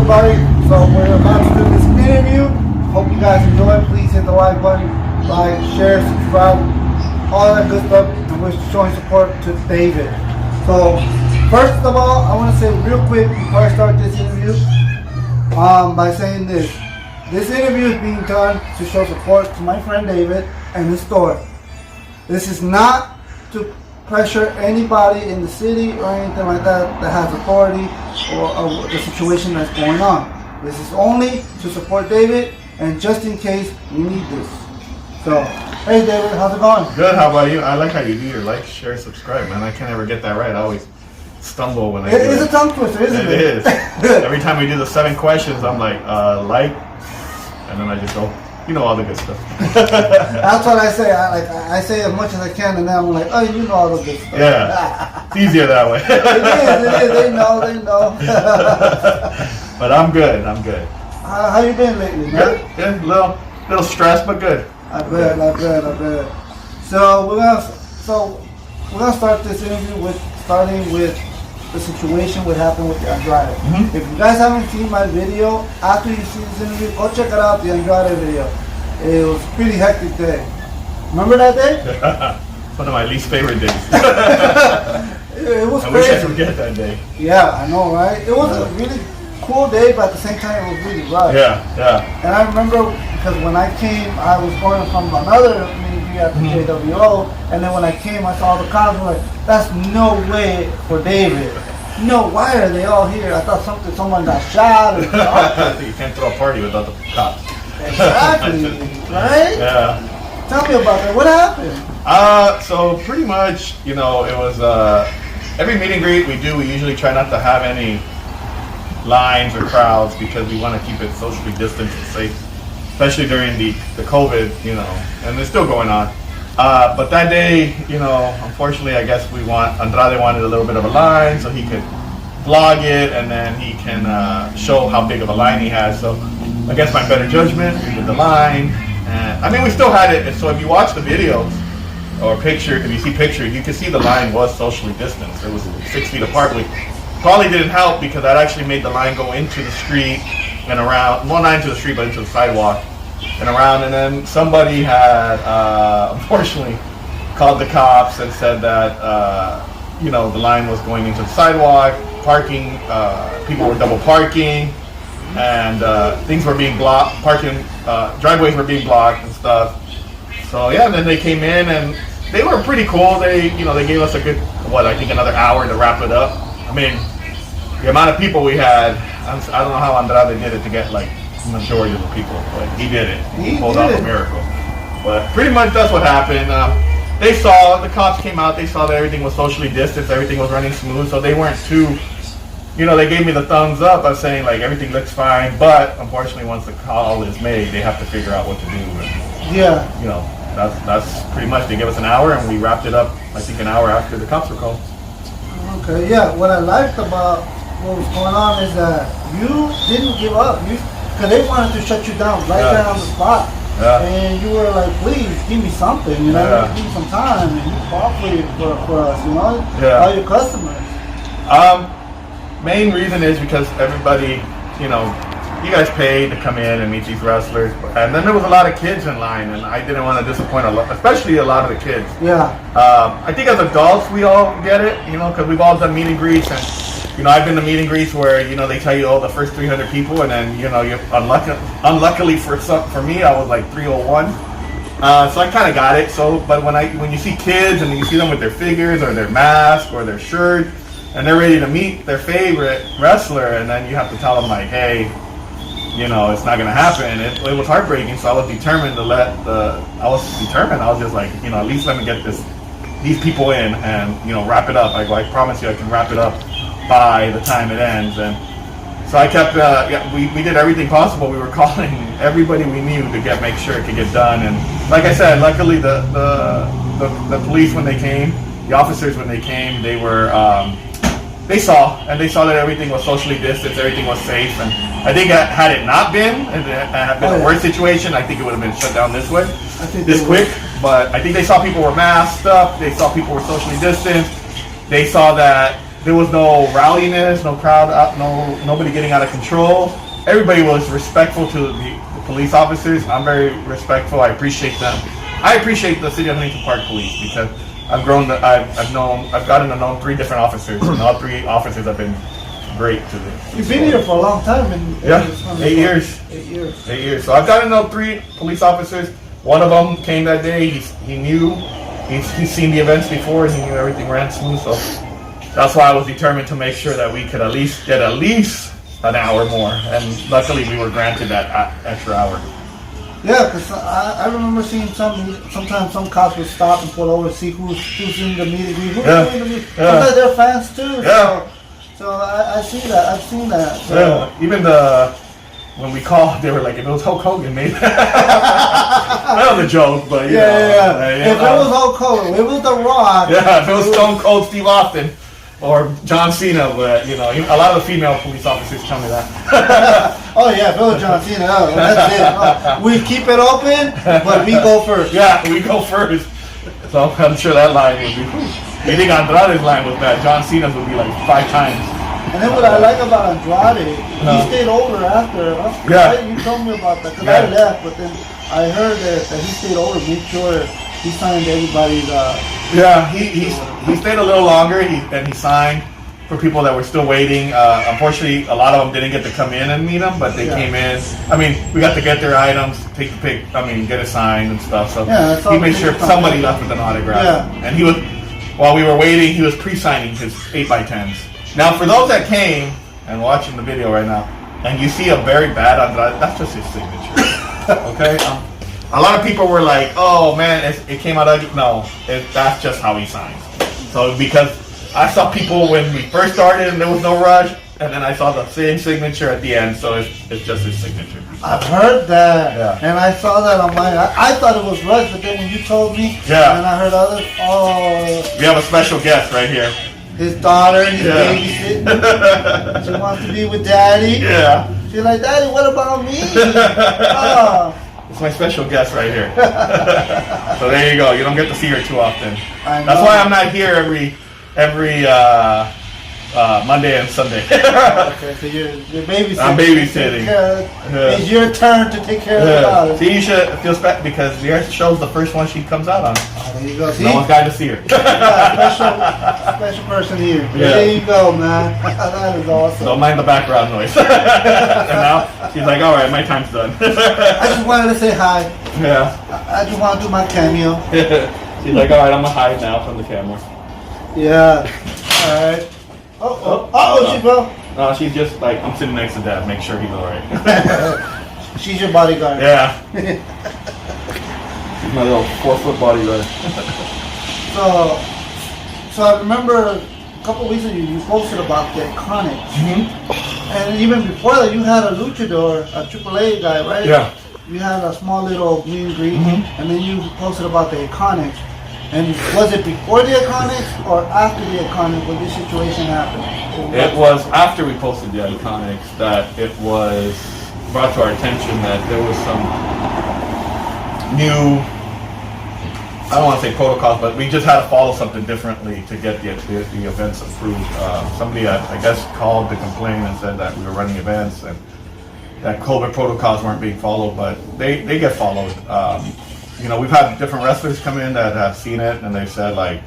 everybody. So we're about to do this interview. Hope you guys enjoy. Please hit the like button, share, subscribe, all that good stuff. And we're showing support to David. So first of all, I want to say real quick before I start this interview, by saying this. This interview is being done to show support to my friend David and his store. This is not to pressure anybody in the city or anything like that has authority or the situation that's going on. This is only to support David and just in case we need this. So, hey David, how's it going? Good, how about you? I like how you do your like, share, subscribe, man. I can't ever get that right. I always stumble when I do it. It's a tongue twister, isn't it? It is. Every time we do the 7 questions, I'm like, like, and then I just go, you know all the good stuff. That's what I say. I say as much as I can, and then I'm like, oh, you know all the good stuff. Yeah, it's easier that way. It is. They know. But I'm good. How you been lately, man? Good. Little stressed, but good. I bet. So we're gonna start this interview starting with the situation what happened with the Andrade. Mm-hmm. If you guys haven't seen my video, after you see this interview, go check it out, the Andrade video. It was a pretty hectic day. Remember that day? One of my least favorite days. It was I crazy. wish I forget that day. Yeah, I know, right? It was a really cool day, but at the same time, it was really rough. Yeah. And I remember because when I came, I was going from another meeting at the JWO, and then when I came, I saw the cops. I was like, "That's no way for David. No, why are they all here? I thought someone got shot." You can't throw a party without the cops. Exactly, right? Yeah. Tell me about that. What happened? So pretty much, it was every meet and greet we usually try not to have any lines or crowds because we want to keep it socially distanced and safe. Especially during the COVID, and it's still going on. But that day, unfortunately, I guess Andrade wanted a little bit of a line so he could vlog it and then he can show how big of a line he has. So I guess my better judgment, we did the line. And we still had it. And so if you watch the videos or if you see pictures, you can see the line was socially distanced. It was 6 feet apart. We probably didn't help because that actually made the line go into the street and around, well, not into the street, but into the sidewalk and around. And then somebody had, unfortunately, called the cops and said that, the line was going into the sidewalk, parking, people were double parking, and things were being blocked, driveways were being blocked and stuff. So yeah, and then they came in and they were pretty cool. They gave us a good, another hour to wrap it up. The amount of people we had, I don't know how Andrade did it to get like the majority of the people, but he did it. He pulled off a miracle. But pretty much that's what happened. The cops came out, they saw that everything was socially distanced, everything was running smooth, so they weren't too, they gave me the thumbs up of saying like everything looks fine, but unfortunately once the call is made, they have to figure out what to do. And, that's pretty much, they gave us an hour and we wrapped it up, I think an hour after the cops were called. Okay, yeah, what I liked about what was going on is that you didn't give up. Because they wanted to shut you down right there on the spot. Yeah. And you were like, please, give me something, give me some time. And you fought for us, all your customers. Main reason is because everybody, you guys paid to come in and meet these wrestlers. And then there was a lot of kids in line, and I didn't want to disappoint especially a lot of the kids. Yeah. I think as adults, we all get it, because we've all done meet and greets. And, I've been to meet and greets where, they tell you, the first 300 people, and then, you're unluckily for me, I was like 301. So I kind of got it. So, but when you see kids and you see them with their figures or their mask or their shirt, and they're ready to meet their favorite wrestler, and then you have to tell them like, hey, it's not going to happen. It was heartbreaking, so I was determined to I was just like, at least let me get these people in and, wrap it up. I promise you I can wrap it up by the time it ends. And so I kept, we did everything possible. We were calling everybody we knew to make sure it could get done. And like I said, luckily the police, when they came, the officers, when they came, they were, they saw that everything was socially distanced, everything was safe. And I think had it not been, and it had been a worse situation, I think it would have been shut down this quick. But I think they saw people were masked up, they saw people were socially distanced, they saw that there was no rowdiness, no crowd, nobody getting out of control. Everybody was respectful to the police officers. I'm very respectful. I appreciate them. I appreciate the City of Huntington Park Police because I've gotten to know 3 different officers, and all 3 officers have been great to this. You've been here for a long time, yeah, 8 years. 8 years. 8 years. So I've gotten to know 3 police officers. One of them came that day. He knew. He's seen the events before. He knew everything ran smooth. So that's why I was determined to make sure that we could at least get an hour more. And luckily, we were granted that extra hour. Yeah, because I remember seeing sometimes some cops would stop and pull over to see who's in the meet and greet. Who's doing the meet? Sometimes they're fans too. Yeah. So I see that. I've seen that. So. Yeah. Even when we called, they were like, if it was Hulk Hogan, maybe. That was a joke, but yeah. If it was Hulk Hogan, if it was The Rock. Yeah, if it was Stone Cold Steve Austin or John Cena, but a lot of the female police officers tell me that. Oh yeah, if it was John Cena, that's it. We keep it open, but we go first. Yeah, we go first. So I'm sure that line would be. You think Andrade's line was bad? John Cena's would be like 5 times. And then what I like about Andrade, he stayed over after. Yeah. You told me about that because I left, but then I heard that he stayed over, made sure he signed everybody's. Yeah, he stayed a little longer. He signed for people that were still waiting. Unfortunately, a lot of them didn't get to come in and meet him, but they came in. I mean, we got to get their items, take the pic. I mean, get it signed and stuff. So he made sure somebody left with an autograph. Yeah. And he was, while we were waiting, he was pre-signing his 8x10s. Now, for those that came and watching the video right now, and you see a very bad Andrade, that's just his signature. Okay. A lot of people were like, "Oh man, it came out ugly." No, that's just how he signs. So because I saw people when we first started and there was no rush, and then I saw the same signature at the end, so it's just his signature. I've heard that, and I saw that online. I thought it was rush, but then when you told me, and I heard others, we have a special guest right here. His daughter, he's babysitting. She wants to be with Daddy. Yeah. She's like, Daddy, what about me? Oh. It's my special guest right here. So there you go. You don't get to see her too often. That's why I'm not here every Monday and Sunday. Okay, so you're babysitting. I'm babysitting. It's your turn to take care of the daughter. See, you should feel special because your show's the first one she comes out on. Oh, there you go. See? No one's got to see her. Special person here. Yeah. There you go, man. That is awesome. Don't mind the background noise. And now she's like, all right, my time's done. I just wanted to say hi. Yeah. I just want to do my cameo. She's like, all right, I'm going to hide now from the camera. Yeah. All right. She fell. No, she's just like, I'm sitting next to Dad, make sure he's alright. She's your bodyguard. Yeah. She's my little 4-foot bodyguard. So I remember a couple weeks ago you posted about the Iconics. Mm-hmm. And even before that, you had a luchador, a AAA guy, right? Yeah. You had a small little meet and greet, and then you posted about the Iconics. And was it before the Iconics or after the Iconics when this situation happened? It was after we posted the Iconics that it was brought to our attention that there was some new, I don't want to say protocols, but we just had to follow something differently to get the events approved. Somebody, I guess, called to complain and said that we were running events and that COVID protocols weren't being followed, but they get followed. We've had different wrestlers come in that have seen it, and they've said, like,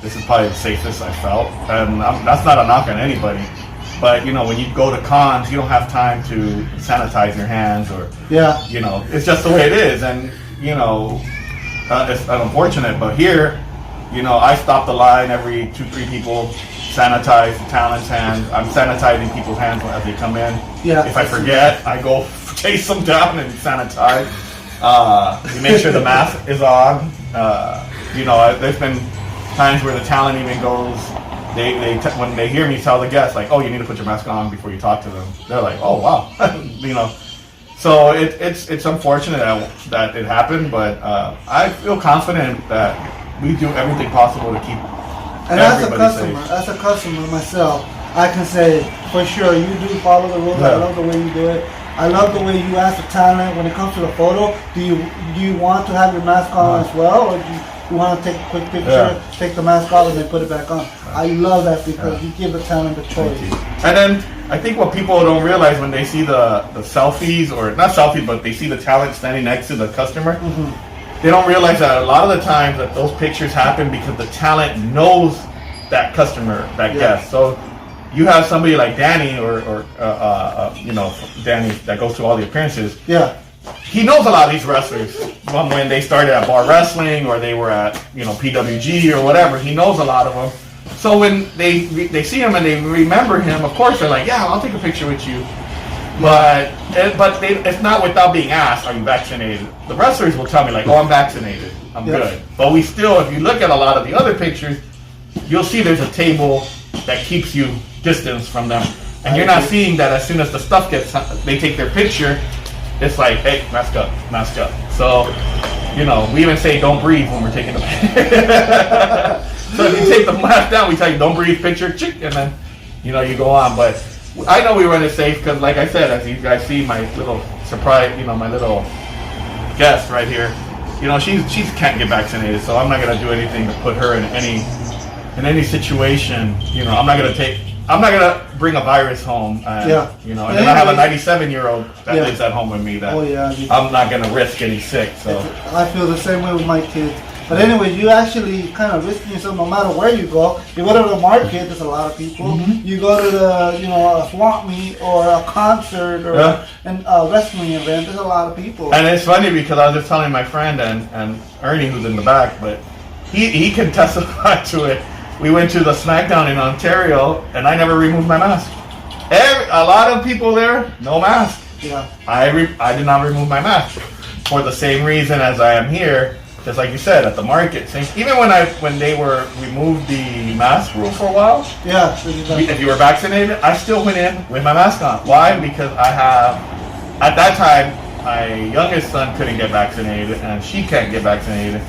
this is probably the safest I felt. And that's not a knock on anybody. But, when you go to cons, you don't have time to sanitize your hands or, it's just the way it is. And, it's unfortunate. But here, I stop the line every 2-3 people, sanitize the talent's hands. I'm sanitizing people's hands as they come in. Yeah. If I forget, I go chase them down and sanitize. We make sure the mask is on. There's been times where the talent even goes. When they hear me tell the guests, like, "Oh, you need to put your mask on before you talk to them." They're like, "Oh, wow," So it's unfortunate that it happened, but I feel confident that we do everything possible to keep everybody safe. As a customer myself, I can say for sure you do follow the rules. I love the way you do it. I love the way you ask the talent when it comes to the photo. Do you want to have your mask on as well, or you want to take a quick picture, take the mask off, and then put it back on. I love that because you give the talent the choice. And then I think what people don't realize when they see the selfies, or not selfies, but they see the talent standing next to the customer, they don't realize that a lot of the times that those pictures happen because the talent knows that customer, that guest. So you have somebody like Danny, or you know, Danny that goes to all the appearances. Yeah. He knows a lot of these wrestlers from when they started at bar wrestling, or they were at, you know, PWG or whatever. He knows a lot of them. So when they see him and they remember him, of course they're like, yeah, I'll take a picture with you. But it's not without being asked, are you vaccinated? The wrestlers will tell me like, oh, I'm vaccinated, I'm good. But we still, if you look at a lot of the other pictures, you'll see there's a table that keeps you distance from them. And you're not seeing that as soon as the stuff gets, they take their picture, it's like, hey, mask up, mask up. So, you know, we even say don't breathe when we're taking the picture. So if you take the mask down, we tell you don't breathe, picture, and then, you know, you go on. But I know we run it safe because, like I said, as you guys see, my little surprise, you know, my little guest right here, you know, she can't get vaccinated, so I'm not gonna do anything to put her in any situation. You know, I'm not gonna bring a virus home. And, you know, and then I have a 97-year-old that lives at home with me that I'm not gonna risk getting sick. So I feel the same way with my kids. But anyway, you actually kind of risking yourself no matter where you go. You go to the market, there's a lot of people. You go to the, you know, a swamp meet or a concert or a wrestling event, there's a lot of people. And it's funny because I was just telling my friend and Ernie, who's in the back, but he can testify to it. We went to the SmackDown in Ontario, and I never removed my mask. A lot of people there, no mask. Yeah. I did not remove my mask for the same reason as I am here. Just like you said, at the market. Even when they were removed the mask rule for a while. Yeah. If you were vaccinated, I still went in with my mask on. Why? Because I have, at that time, my youngest son couldn't get vaccinated, and she can't get vaccinated.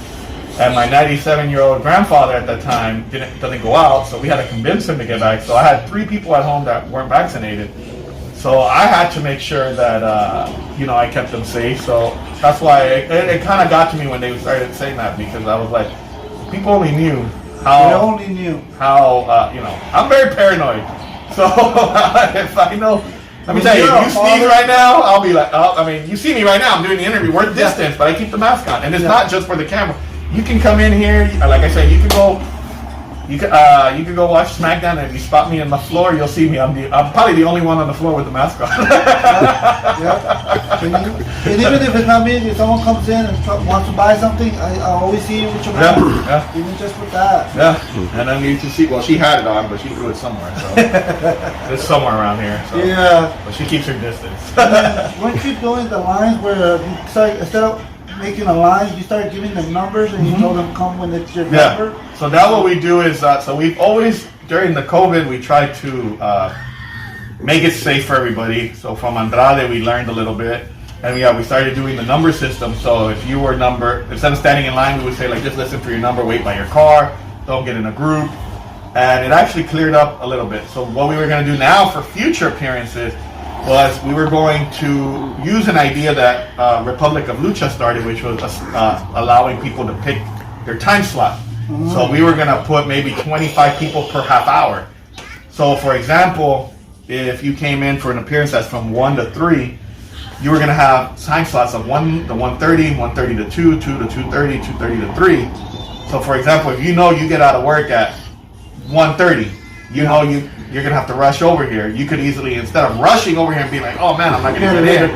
And my 97-year-old grandfather at that time doesn't go out, so we had to convince him to get vaccinated. So I had 3 people at home that weren't vaccinated. So I had to make sure that, you know, I kept them safe. So that's why it kind of got to me when they started saying that, because I was like, people only knew how. They only knew how, you know, I'm very paranoid. So if I know, let me tell you, if you sneeze right now, I'll be like, oh, I mean, you see me right now, I'm doing the interview, we're distance, but I keep the mask on. And it's not just for the camera. You can come in here, like I said, you can go watch SmackDown, and if you spot me on the floor, you'll see me. I'm probably the only one on the floor with the mask on. And even if it's not me, if someone comes in and wants to buy something, I always see you with your mask. Even just with that. Yeah. And then you can see, well, she had it on, but she threw it somewhere. So it's somewhere around here. So. Yeah. But she keeps her distance. Weren't you doing the lines where you start, instead of making a line, you start giving them numbers and you told them come when it's your number? So now what we do is, so we've always, during the COVID, we tried to make it safe for everybody. So from Andrade, we learned a little bit. And we started doing the number system. So if you were instead of standing in line, we would say, like, just listen for your number, wait by your car, don't get in a group. And it actually cleared up a little bit. So what we were going to do now for future appearances was we were going to use an idea that Republic of Lucha started, which was allowing people to pick their time slot. So we were going to put maybe 25 people per half hour. So for example, if you came in for an appearance that's from 1 to 3, you were going to have time slots of 1 to 1:30, 1:30 to 2, 2 to 2:30, 2:30 to 3. So for example, if you know you get out of work at 1:30, you know you're going to have to rush over here. You could easily, instead of rushing over here and being like, oh man, I'm not going to get in,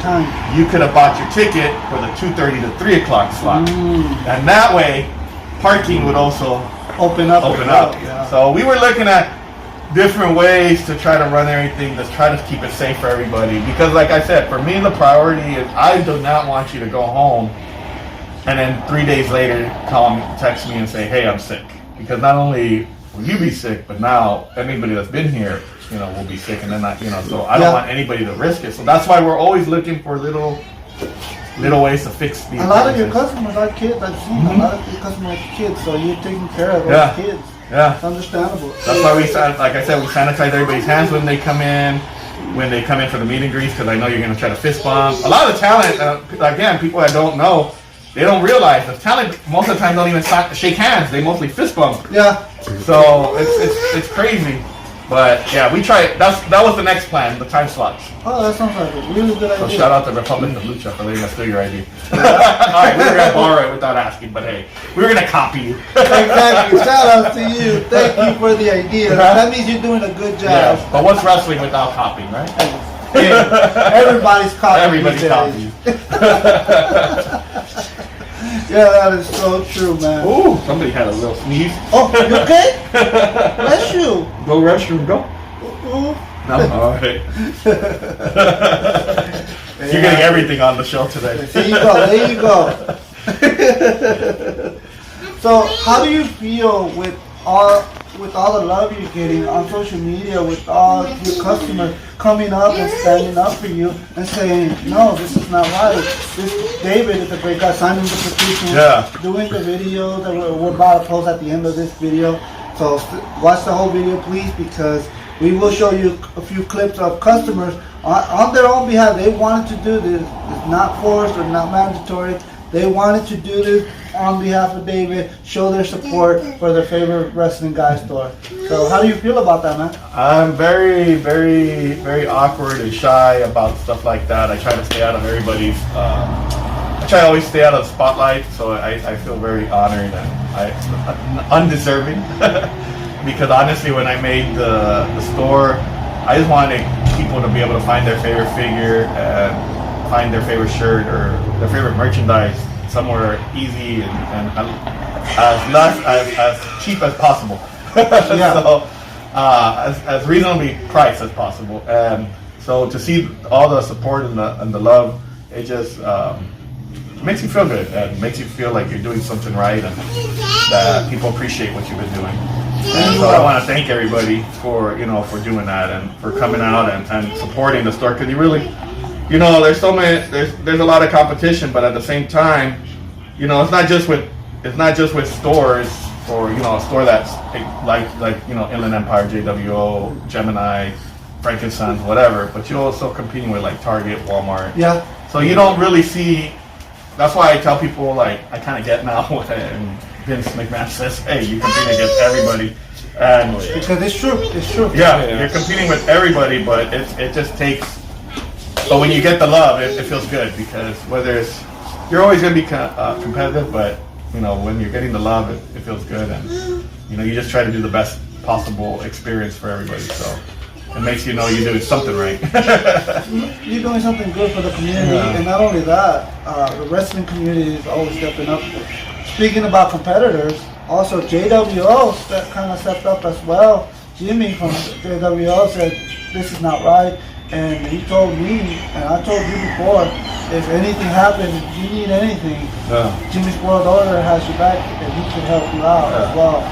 you could have bought your ticket for the 2:30 to 3 o'clock slot. And that way, parking would also open up. Yeah. So we were looking at different ways to try to run everything, to try to keep it safe for everybody. Because like I said, for me, the priority is I do not want you to go home and then 3 days later text me and say, hey, I'm sick. Because not only will you be sick, but now anybody that's been here, you know, will be sick. And then, so I don't want anybody to risk it. So that's why we're always looking for little ways to fix these. A lot of your customers are kids. I've seen a lot of your customers are kids, so you're taking care of those kids. Yeah, it's understandable. That's why like I said, we sanitize everybody's hands when they come in for the meet and greets, because I know you're going to try to fist bump. A lot of talent, again, people that don't know, they don't realize the talent most of the time don't even shake hands. They mostly fist bump. Yeah. So it's crazy. But yeah, we try it. That was the next plan, the time slots. Oh, that sounds like a really good idea. So shout out to Republic of Lucha for letting us steal your idea. Alright, we were gonna borrow it without asking, but hey, we were gonna copy you. Exactly. Shout out to you. Thank you for the idea. That means you're doing a good job. Yeah, but what's wrestling without copying, right? Yeah, everybody's copying. Everybody's copying. Yeah, that is so true, man. Ooh, somebody had a little sneeze. Oh, you okay? Bless you. Go restroom, go. Ooh. No, alright. You're getting everything on the show today. There you go. There you go. So, how do you feel with all the love you're getting on social media, with all your customers coming up and standing up for you and saying, no, this is not right. This David is a great guy, signing the petition, doing the video that we're about to post at the end of this video. So watch the whole video, please, because we will show you a few clips of customers on their own behalf. They wanted to do this. It's not forced or not mandatory. They wanted to do this on behalf of David, show their support for their favorite Wrestling Guy store. So how do you feel about that, man? I'm very, very, very awkward and shy about stuff like that. I try to stay out of everybody's, I try to always stay out of the spotlight, so I feel very honored and undeserving. Because honestly, when I made the store, I just wanted people to be able to find their favorite figure and find their favorite shirt or their favorite merchandise somewhere easy and as cheap as possible. Yeah. So as reasonably priced as possible. And so to see all the support and the love, it just makes you feel good and makes you feel like you're doing something right and that people appreciate what you've been doing. And so I want to thank everybody for doing that and for coming out and supporting the store, because you really, there's so many, there's a lot of competition, but at the same time, it's not just with stores or a store that's like Inland Empire, JWO, Gemini, Frankenstein's, whatever, but you're also competing with like Target, Walmart. Yeah. So you don't really see. That's why I tell people, like, I kind of get now when Vince McMahon says, "Hey, you compete against everybody," and because it's true. Yeah, you're competing with everybody, but it just takes. But when you get the love, it feels good, because you're always going to be competitive, but when you're getting the love, it feels good, and you just try to do the best possible experience for everybody. So it makes you're doing something right. You're doing something good for the community, and not only that, the wrestling community is always stepping up. Speaking about competitors, also JWO kind of stepped up as well. Jimmy from JWO said this is not right. And he told me, and I told you before, if anything happens, if you need anything, Jimmy's World Order has your back, and he can help you out as well.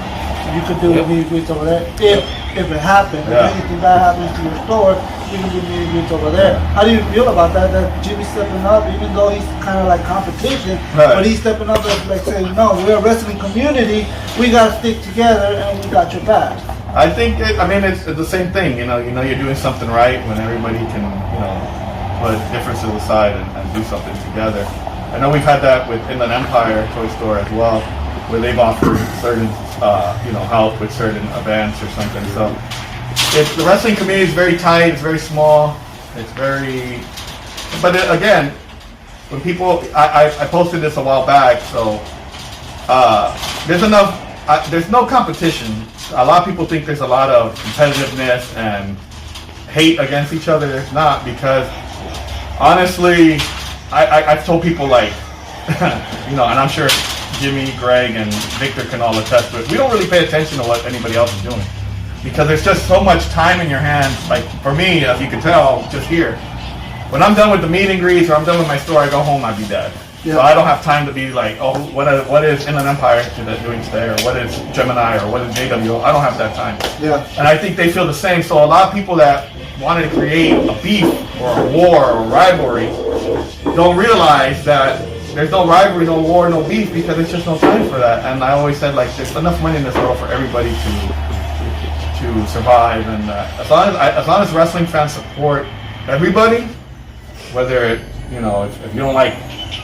You could do meet and greets over there if it happens. If anything bad happens to your store, you can do meet and greets over there. How do you feel about that? That Jimmy's stepping up, even though he's kind of like competition, but he's stepping up as like saying, no, we're a wrestling community. We gotta stick together, and we got your back. I think it's the same thing. You're doing something right when everybody can put differences aside and do something together. I know we've had that with Inland Empire Toy Store as well, where they've offered certain help with certain events or something. So the wrestling community is very tight. It's very small. It's very. But again, when people, I posted this a while back. So there's enough. There's no competition. A lot of people think there's a lot of competitiveness and hate against each other. There's not, because honestly, I've told people, like, and I'm sure Jimmy, Greg, and Victor can all attest to it. We don't really pay attention to what anybody else is doing, because there's just so much time in your hands. Like for me, as you can tell, just here, when I'm done with the meet and greets or I'm done with my store, I go home, I'd be dead. Yeah. So I don't have time to be like, oh, what is Inland Empire doing today, or what is Gemini, or what is JWO? I don't have that time. Yeah. And I think they feel the same. So a lot of people that wanted to create a beef or a war or a rivalry don't realize that there's no rivalry, no war, no beef, because there's just no time for that. And I always said, like, there's enough money in this world for everybody to survive. And as long as wrestling fans support everybody, whether if you don't like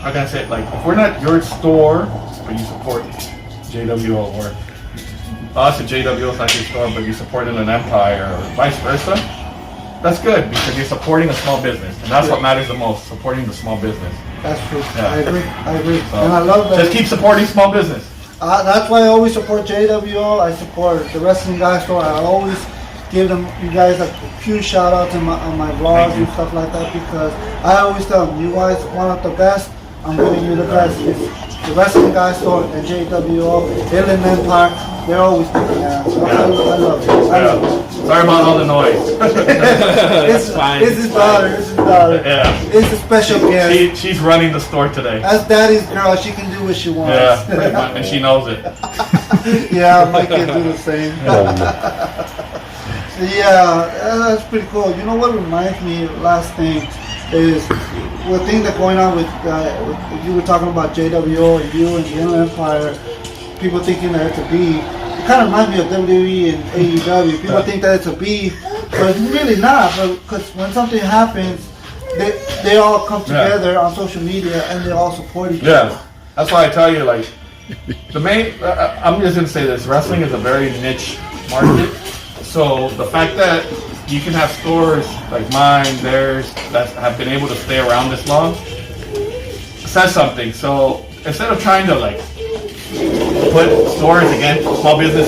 how can I say it? Like, if we're not your store, but you support JWO, or us at JWO is not your store, but you support an empire, or vice versa, that's good because you're supporting a small business, and that's what matters the most, supporting the small business. That's true. Yeah. I agree. So, and I love that. Just keep supporting small business. That's why I always support JWO. I support the Wrestling Guy store. I always give them, you guys, a huge shout out to on my vlogs and stuff like that, because I always tell them, you guys want the best, I'm giving you the best. It's the Wrestling Guy store and JWO, Inland Empire, they're always picking ass. So I love it. I love it. Sorry about all the noise. It's fine. It's his daughter. It's his daughter. Yeah. It's a special gift. She's running the store today. As daddy's girl, she can do what she wants. Yeah, pretty much, and she knows it. Yeah, my kid do the same. Yeah, that's pretty cool. You know what reminds me, last thing, is the thing that's going on with you were talking about JWO and you and the Inland Empire, people thinking that it's a B. It kind of reminds me of WWE and AEW. People think that it's a B, but it's really not. Because when something happens, they all come together on social media and they all support each other. Yeah, that's why I tell you, like, the main, I'm just going to say this, wrestling is a very niche market. So the fact that you can have stores like mine, theirs, that have been able to stay around this long, says something. So instead of trying to like put stores against small business,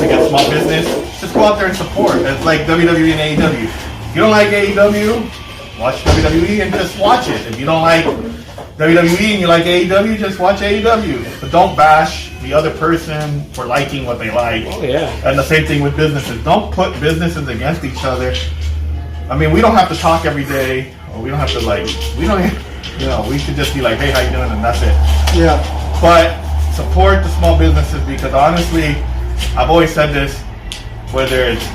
just go out there and support. It's like WWE and AEW. If you don't like AEW, watch WWE and just watch it. If you don't like WWE and you like AEW, just watch AEW. But don't bash the other person for liking what they like. Oh yeah. And the same thing with businesses. Don't put businesses against each other. I mean, we don't have to talk every day, or we don't have to we should just be like, hey, how you doing? And that's it. Yeah. But support the small businesses, because honestly, I've always said this, whether it's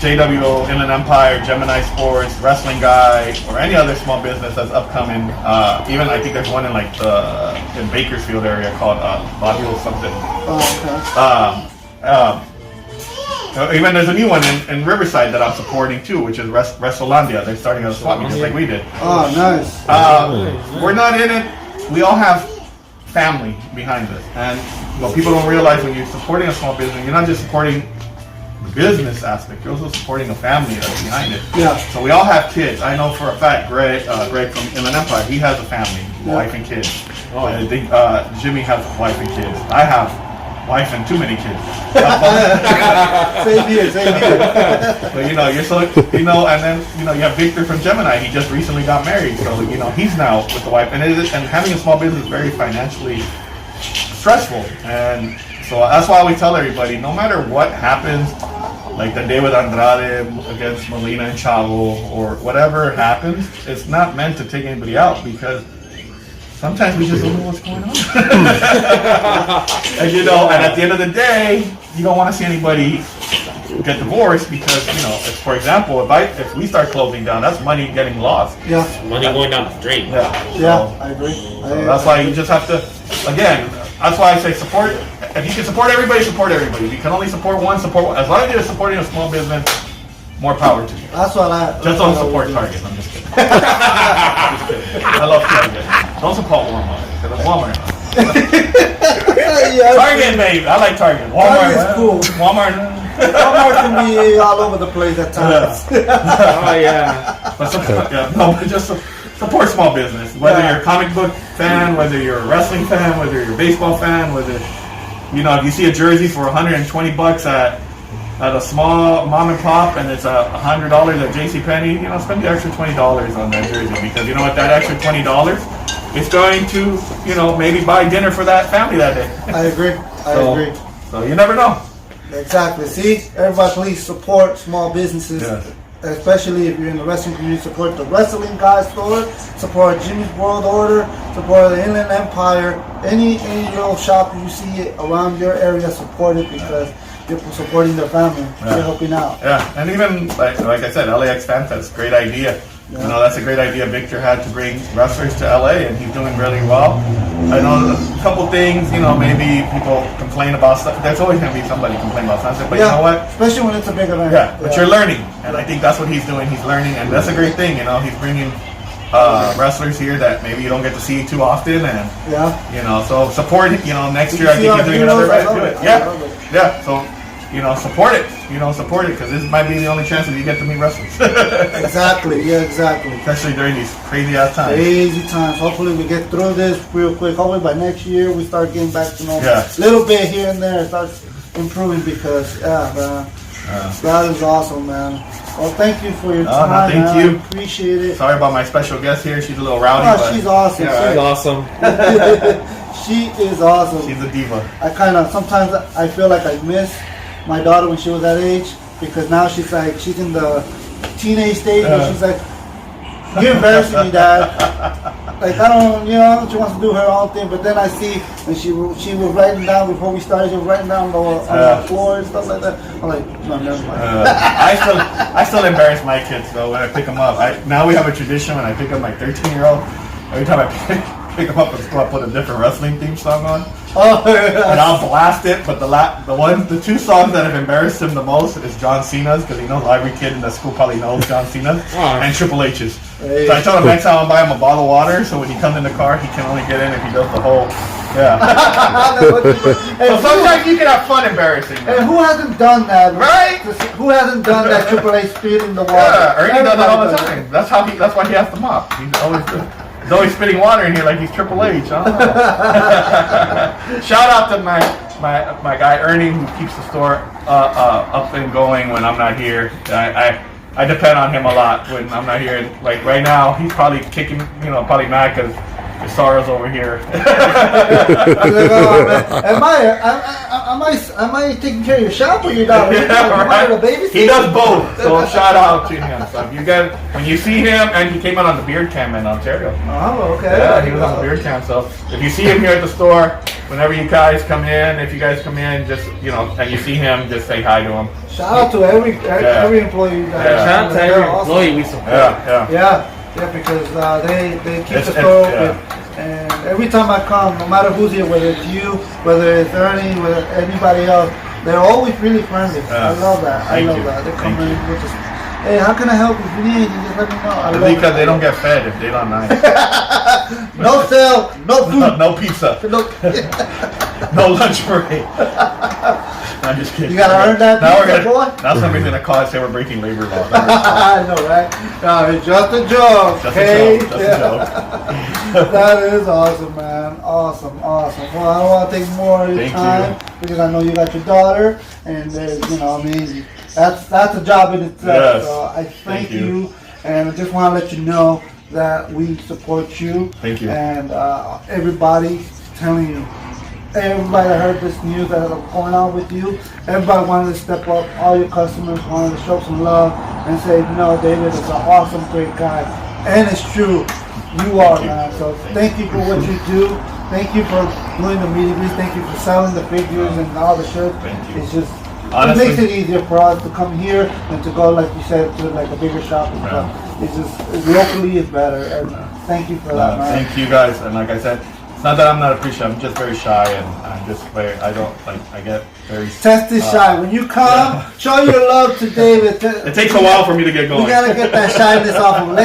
JWO, Inland Empire, Gemini Sports, Wrestling Guy, or any other small business that's upcoming. Even I think there's one in in Bakersfield area called Bobby or something. Oh, okay. Even there's a new one in Riverside that I'm supporting too, which is Wrestlelandia. They're starting a swap meet just like we did. Oh, nice. We're not in it. We all have family behind us, and what people don't realize, when you're supporting a small business, you're not just supporting the business aspect, you're also supporting a family that's behind it. Yeah. So we all have kids. I know for a fact, Greg from Inland Empire, he has a family, wife and kids. Oh, I think Jimmy has a wife and kids. I have wife and too many kids. Same here. But and then you have Victor from Gemini. He just recently got married, so he's now with the wife, and having a small business is very financially stressful, and so that's why we tell everybody, no matter what happens, like the day with Andrade against Molina and Chavo, or whatever happens, it's not meant to take anybody out, because sometimes we just don't know what's going on. and at the end of the day, you don't want to see anybody get divorced, because, if, for example, if we start closing down, that's money getting lost. Yeah. Money going down the drain. Yeah, I agree. So that's why you just have to, again, that's why I say support. If you can support everybody, support everybody. If you can only support one, support one. As long as you're supporting a small business, more power to you. That's what Just don't support Target. I'm just kidding. I love Target. Don't support Walmart, because Walmart. Target, baby. I like Target. Walmart is cool. Walmart can be all over the place at times. Oh yeah. But just support small business. Whether you're a comic book fan, whether you're a wrestling fan, whether you're a baseball fan, whether if you see a jersey for $120 at a small mom and pop, and it's $100 at JCPenney, spend the extra $20 on that jersey, because you know what, that extra $20 is going to, maybe buy dinner for that family that day. I agree. I agree. So you never know. Exactly. See, everybody, please support small businesses. Yes. Especially if you're in the wrestling community, support the Wrestling Guy store, support Jimmy's World Order, support the Inland Empire. Any little shop you see around your area, support it, because you're supporting their family. Yeah. You're helping out. Yeah, and even like I said, LAX Fan Fest, great idea. Yeah. That's a great idea Victor had to bring wrestlers to LA, and he's doing really well. I know a couple things, maybe people complain about stuff. There's always going to be somebody complain about something, but you know what? Especially when it's a big event. Yeah, but you're learning, and I think that's what he's doing. He's learning, and that's a great thing. He's bringing wrestlers here that maybe you don't get to see too often, and Yeah. you know, so support it. You know, next Did year you I see think our you're doing heroes? another I event. love Do it. it. I Yeah, love it. yeah. So you know, support it. You know, support it because this might be the only chance that you get to meet wrestlers, Exactly. Yeah, exactly. especially during these crazy ass times. Crazy times. Hopefully we get through this real quick. Hopefully by next year we start getting back to normal. Yeah. Little bit here and there, start improving because man, that is awesome, man. Well, thank you for your time. No, thank man. you. I appreciate it. Sorry about my special guest here. She's a little rowdy, Oh, but she's awesome. Yeah, She's awesome. She is awesome. she's a diva. I kind of sometimes I feel like I miss my daughter when she was that age because now she's in the teenage stage where she's like, "You're embarrassing me, Dad." Like I don't, she wants to do her own thing. But then I see, and she was writing down before we started. She was writing down on the floor and stuff like that. I'm like, no, never mind. I still embarrass my kids though when I pick them up. Now we have a tradition when I pick up my 13-year-old. Every time I pick them up at school, I put a different wrestling theme song on. Oh, And I'll blast it, but the two songs that have embarrassed him the most is John Cena's, because he knows every kid in the school probably knows John Cena, and Triple H's. Hey. So I told him next time I'll buy him a bottle of water, so when he comes in the car, he can only get in if he does the whole, yeah. So sometimes you can have fun embarrassing them. And who hasn't done that? Right? Who hasn't done that Triple H spitting the water? Yeah, Ernie does it all the Everybody time. That's why he has to mop. He's always spitting water in here like he's Triple H. I don't know. Shout out to my guy Ernie who keeps the store up and going when I'm not here. I depend on him a lot when I'm not here. And like right now, he's probably kicking, probably mad because Sorrow's over here. Am I taking care of your shop or your daughter? Yeah, right. He does both, so shout out to him. So if you guys, when you see him, and he came out on the beard cam in Ontario. Oh, okay. Yeah, he was on the beard cam. So if you see him here at the store, whenever you guys come in, if you guys come in, just and you see him, just say hi to him. Shout out to every employee. Yeah. Shout out to every employee we support. Yeah. Yeah, because they keep the store open. And every time I come, no matter who's here, whether it's you, whether it's Ernie, whether anybody else, they're always really friendly. I love that. I love that. They come in with just, hey, how can I help you? If you need anything, just let me know. I love Because it. they don't get fed if they don't nice. No sale, no food. No pizza. No lunch break. I'm just kidding. You gotta earn that pizza, boy. Now somebody's gonna call and say we're breaking labor laws. I know, right? No, it's just a joke. Just okay? a joke. Just a joke. That is awesome, man. Awesome. Well, I don't want to take more of your Thank time because I know you got your daughter, and that's a job in itself. Yes. So I thank you, and I just want to let you know that we support you. Thank you. And everybody telling you. Everybody that heard this news that is going on with you, everybody wanted to step up. All your customers wanted to show some love and say, no, David is an awesome, great guy. And it's true. You are, man. So thank you for what you do. Thank you for doing the meet and greets. Thank you for selling the figures and all the shirts. Thank you. It's just, honestly, it makes it easier for us to come here and to go, like you said, to like a bigger shop and stuff. It's just, locally is better. And thank you for that, man. Thank you guys. And like I said, it's not that I'm not appreciative. I'm just very shy, and I'm just I get very. Test is shy. When you come, show your love to David. It takes a while for me to get going. We gotta get that shyness off of him.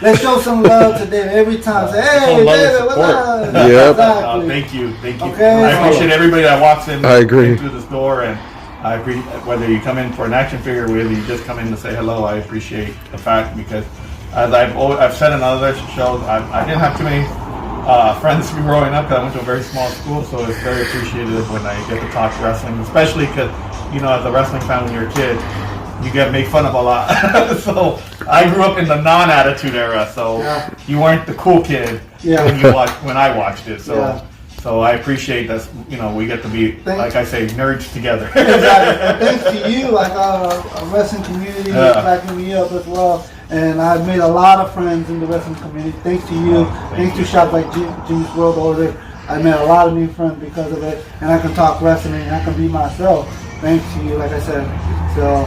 Let's show some love to David every time. Say, hey, David, what's up? Yep. Exactly. Thank you. Okay. I appreciate everybody that walks in. I agree. Through this door, and I appreciate whether you come in for an action figure or whether you just come in to say hello. I appreciate the fact because, as I've said in other shows, I didn't have too many friends growing up because I went to a very small school, so it's very appreciative when I get to talk wrestling, especially because, as a wrestling fan when you're a kid, you get made fun of a lot. So I grew up in the non-attitude era, so you weren't the cool kid when I watched it. So so I appreciate that, we get to be, like I say, nerds together. Exactly. Thanks to you, like a wrestling community backing me up as well. And I've made a lot of friends in the wrestling community. Thanks to you. Thanks to shops like Jimmy's World Order. I made a lot of new friends because of it. And I can talk wrestling and I can be myself. Thanks to you, like I said. So,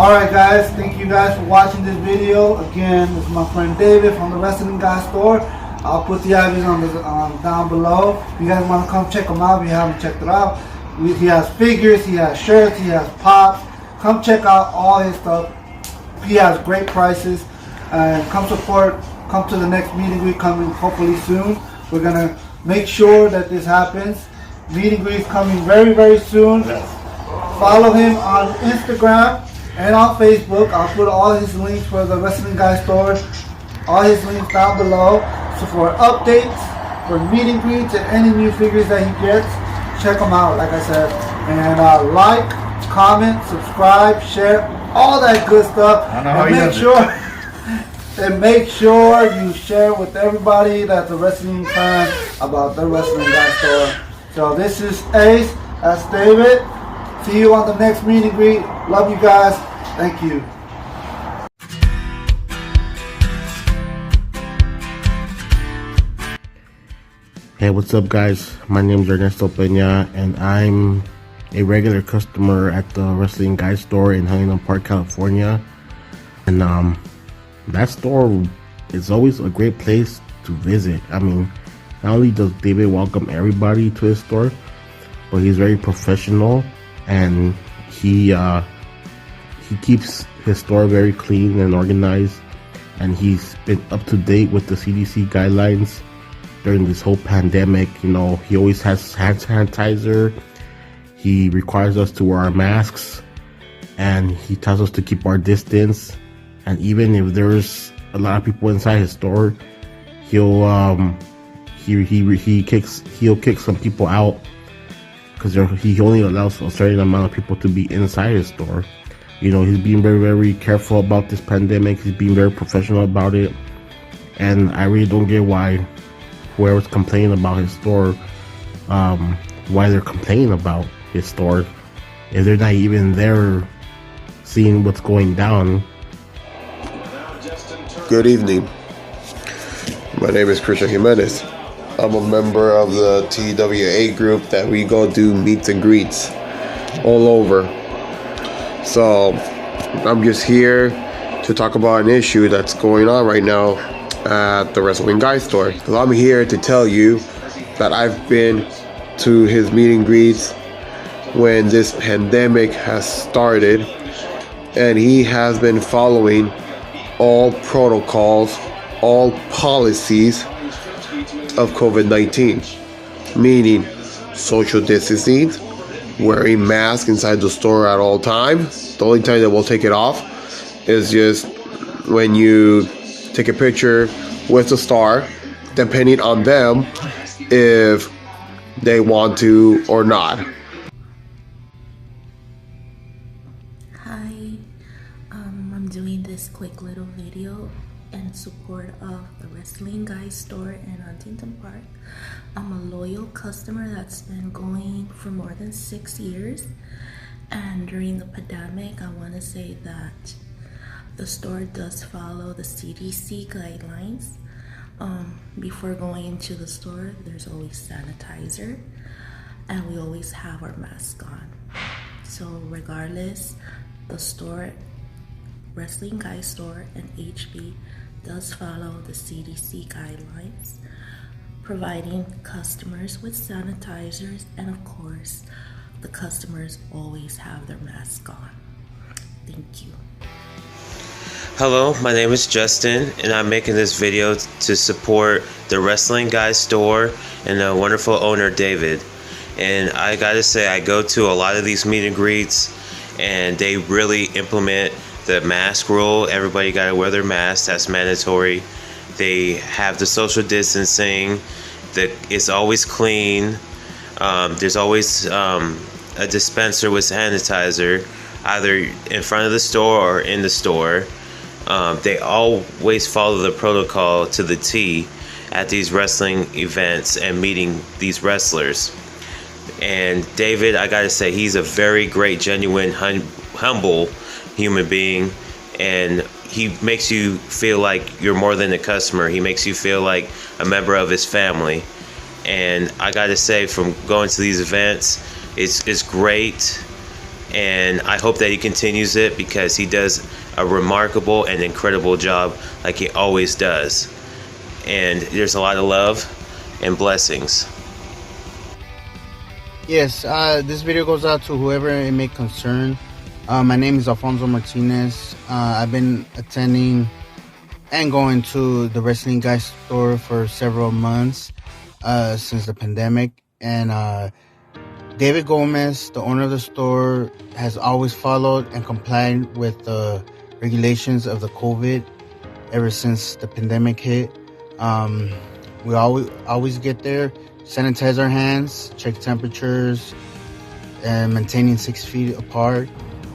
alright guys. Thank you guys for watching this video. Again, this is my friend David from the Wrestling Guy store. I'll put the IVs on down below. If you guys want to come check them out, if you haven't checked it out. He has figures, he has shirts, he has pops. Come check out all his stuff. He has great prices, and come support come to the next meet and greet coming hopefully soon. We're gonna make sure that this happens. Meet and greet is coming very, very soon. Yes. Follow him on Instagram and on Facebook. I'll put all his links for the Wrestling Guy store, all his links down below. So for updates, for meet and greets, and any new figures that he gets, check them out, like I said. And like, comment, subscribe, share, all that good stuff. I don't know how and he make does sure and make sure you share with everybody that's a wrestling fan about the Wrestling Guy store. So this is Ace, that's David. See you on the next meet and greet. Love you guys. Thank you. Hey, what's up, guys? My name is Ernesto Peña, and I'm a regular customer at the Wrestling Guy store in Huntington Park, California. And that store is always a great place to visit. I mean, not only does David welcome everybody to his store, but he's very professional, and he keeps his store very clean and organized, and he's been up to date with the CDC guidelines during this whole pandemic. You know, he always has hand sanitizer. He requires us to wear our masks, and he tells us to keep our distance. And even if there's a lot of people inside his store, he'll kick some people out, because he only allows a certain amount of people to be inside his store. You know, he's being very, very careful about this pandemic. He's being very professional about it, and I really don't get why whoever's complaining about his store, why they're complaining about his store if they're not even there seeing what's going down. Good evening. My name is Christian Jimenez. I'm a member of the TWA group that we go do meets and greets all over. So I'm just here to talk about an issue that's going on right now at the Wrestling Guy store. So I'm here to tell you that I've been to his meet and greets when this pandemic has started, and he has been following all protocols, all policies of COVID-19, meaning social distancing, wearing masks inside the store at all times. The only time that we'll take it off is just when you take a picture with the star, depending on them if they want to or not. Hi, I'm doing this quick little video in support of the Wrestling Guy store in Huntington Park. I'm a loyal customer that's been going for more than 6 years, and during the pandemic, I want to say that the store does follow the CDC guidelines. Before going into the store, there's always sanitizer, and we always have our mask on. So regardless, the store, Wrestling Guy store and HB, does follow the CDC guidelines, providing customers with sanitizers, and of course, the customers always have their mask on. Thank you. Hello, my name is Justin, and I'm making this video to support the Wrestling Guy store and the wonderful owner David. And I gotta say, I go to a lot of these meet and greets, and they really implement the mask rule. Everybody gotta wear their mask, that's mandatory. They have the social distancing, it's always clean. There's always a dispenser with sanitizer, either in front of the store or in the store. They always follow the protocol to the T at these wrestling events and meeting these wrestlers. And David, I gotta say, he's a very great, genuine, humble human being, and he makes you feel like you're more than a customer. He makes you feel like a member of his family. And I gotta say, from going to these events, it's great, and I hope that he continues it, because he does a remarkable and incredible job like he always does. And there's a lot of love and blessings. Yes, this video goes out to whoever it may concern. My name is Alfonso Martinez. I've been attending and going to the Wrestling Guy store for several months since the pandemic. And David Gomez, the owner of the store, has always followed and complied with the regulations of the COVID ever since the pandemic hit. We always get there, sanitize our hands, check temperatures, and maintaining 6 feet apart.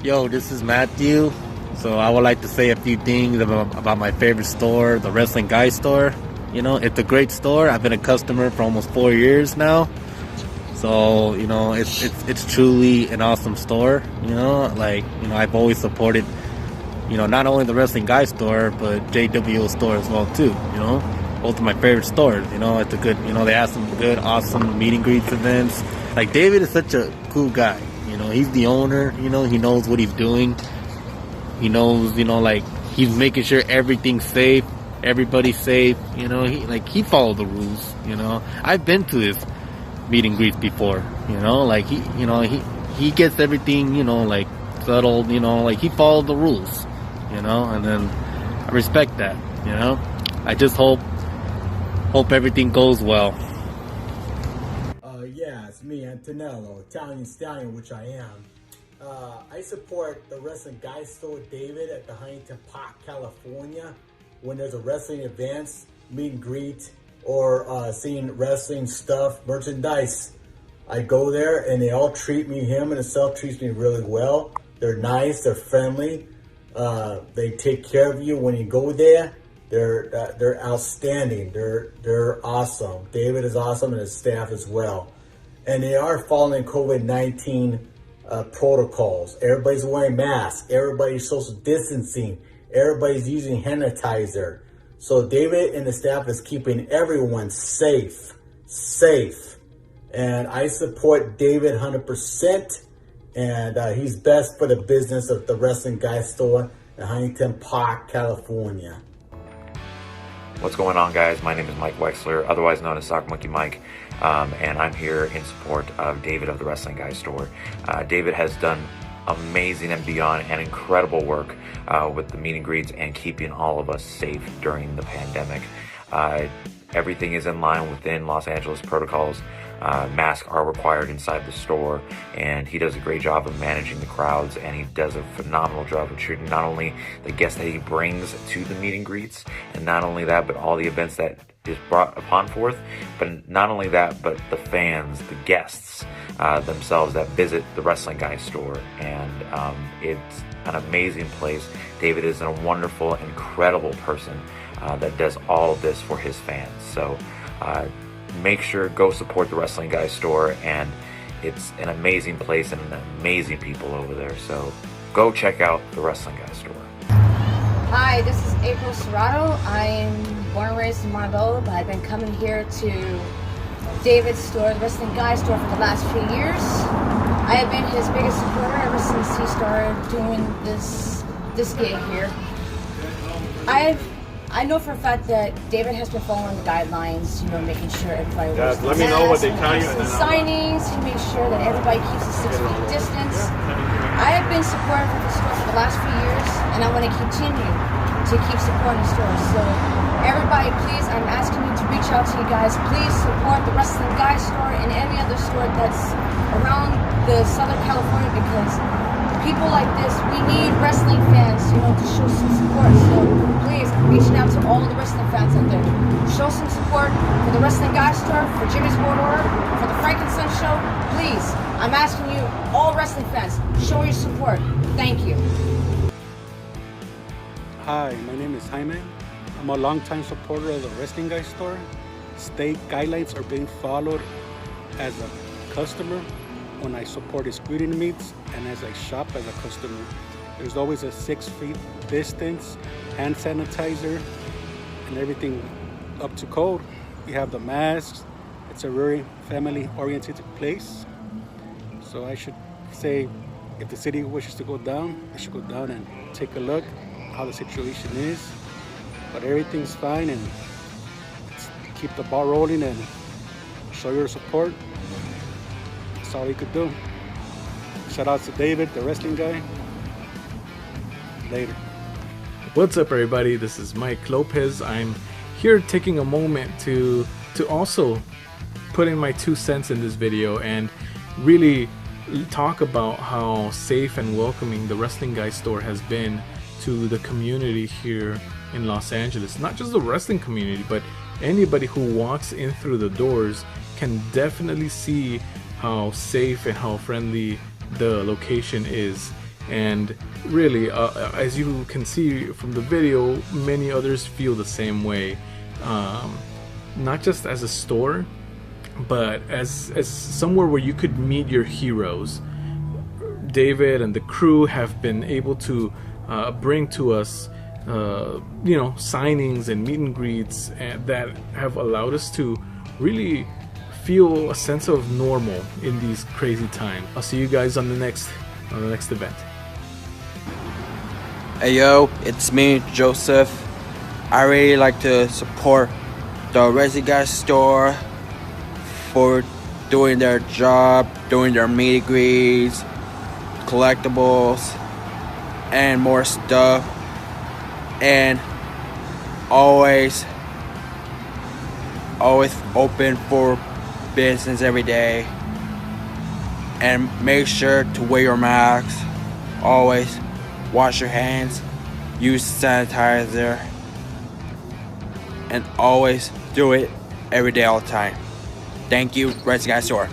Yo, this is Matthew. So I would like to say a few things about my favorite store, the Wrestling Guy store. You know, it's a great store. I've been a customer for almost 4 years now. So, you know, it's truly an awesome store. You know, like, you know, I've always supported, you know, not only the Wrestling Guy store, but JWO store as well too. You know, both of my favorite stores. You know, it's a good, you know, they have some good, awesome meet and greets events. Like, David is such a cool guy. You know, he's the owner. You know, he knows what he's doing. He knows, you know, like, he's making sure everything's safe, everybody's safe. You know, he followed the rules. You know, I've been to his meet and greets before. You know, like, he gets everything, you know, like, settled. You know, like, he followed the rules. You know, and then I respect that. You know, I just hope everything goes well. Yeah, it's me, Antonello, Italian Stallion, which I am. I support the Wrestling Guy store, David, at the Huntington Park, California. When there's a wrestling events, meet and greet, or seeing wrestling stuff, merchandise, I go there and they all treat me, him and himself treats me really well. They're nice, they're friendly. They take care of you when you go there. They're outstanding. They're awesome. David is awesome and his staff as well. And they are following COVID-19 protocols. Everybody's wearing masks. Everybody's social distancing. Everybody's using hand sanitizer. So David and the staff is keeping everyone safe. And I support David 100%. And he's best for the business of the Wrestling Guy store in Huntington Park, California. What's going on, guys? My name is Mike Wexler, otherwise known as Sock Monkey Mike, and I'm here in support of David of the Wrestling Guy store. David has done amazing and beyond and incredible work with the meet and greets and keeping all of us safe during the pandemic. Everything is in line within Los Angeles protocols. Masks are required inside the store, and he does a great job of managing the crowds, and he does a phenomenal job of treating not only the guests that he brings to the meet and greets, and not only that, but all the events that is brought upon forth, but not only that, but the fans, the guests themselves that visit the Wrestling Guy store. And it's an amazing place. David is a wonderful, incredible person that does all of this for his fans. So make sure, go support the Wrestling Guy store, and it's an amazing place and amazing people over there. So go check out the Wrestling Guy store. Hi, this is April Serrato. I'm born and raised in Montebello, but I've been coming here to David's store, the Wrestling Guy store, for the last few years. I have been his biggest supporter ever since he started doing this gig here. I know for a fact that David has been following the guidelines, you know, making sure everybody wears let me know what they tell you. Signings, to make sure that everybody keeps a 6 feet distance. I have been supportive of the store for the last few years, and I want to continue to keep supporting the store. So everybody, please, I'm asking you to reach out to you guys. Please support the Wrestling Guy store and any other store that's around the Southern California, because people like this, we need wrestling fans, you know, to show some support. So please, reaching out to all the wrestling fans out there, show some support for the Wrestling Guy store, for Jimmy's World Order, for the Frankenstein show. Please, I'm asking you, all wrestling fans, show your support. Thank you. Hi, my name is Jaime. I'm a longtime supporter of the Wrestling Guy store. State guidelines are being followed as a customer when I support his greeting meets and as I shop as a customer. There's always a 6 feet distance, hand sanitizer, and everything up to code. You have the masks. It's a very family-oriented place. So I should say, if the city wishes to go down, I should go down and take a look how the situation is. But everything's fine, and let's keep the ball rolling and show your support. That's all we could do. Shout out to David, the Wrestling Guy. Later. What's up, everybody? This is Mike Lopez. I'm here taking a moment to also put in my 2 cents in this video and really talk about how safe and welcoming the Wrestling Guy store has been to the community here in Los Angeles. Not just the wrestling community, but anybody who walks in through the doors can definitely see how safe and how friendly the location is. And really, as you can see from the video, many others feel the same way. Not just as a store, but as somewhere where you could meet your heroes. David and the crew have been able to bring to us signings and meet and greets that have allowed us to really feel a sense of normal in these crazy times. I'll see you guys on the next event. Hey yo, it's me, Joseph. I really like to support the Wrestling Guy store for doing their job, doing their meet and greets, collectibles, and more stuff, and always open for business every day. And make sure to wear your masks. Always wash your hands, use sanitizer, and always do it every day all the time. Thank you, Wrestling Guy Store.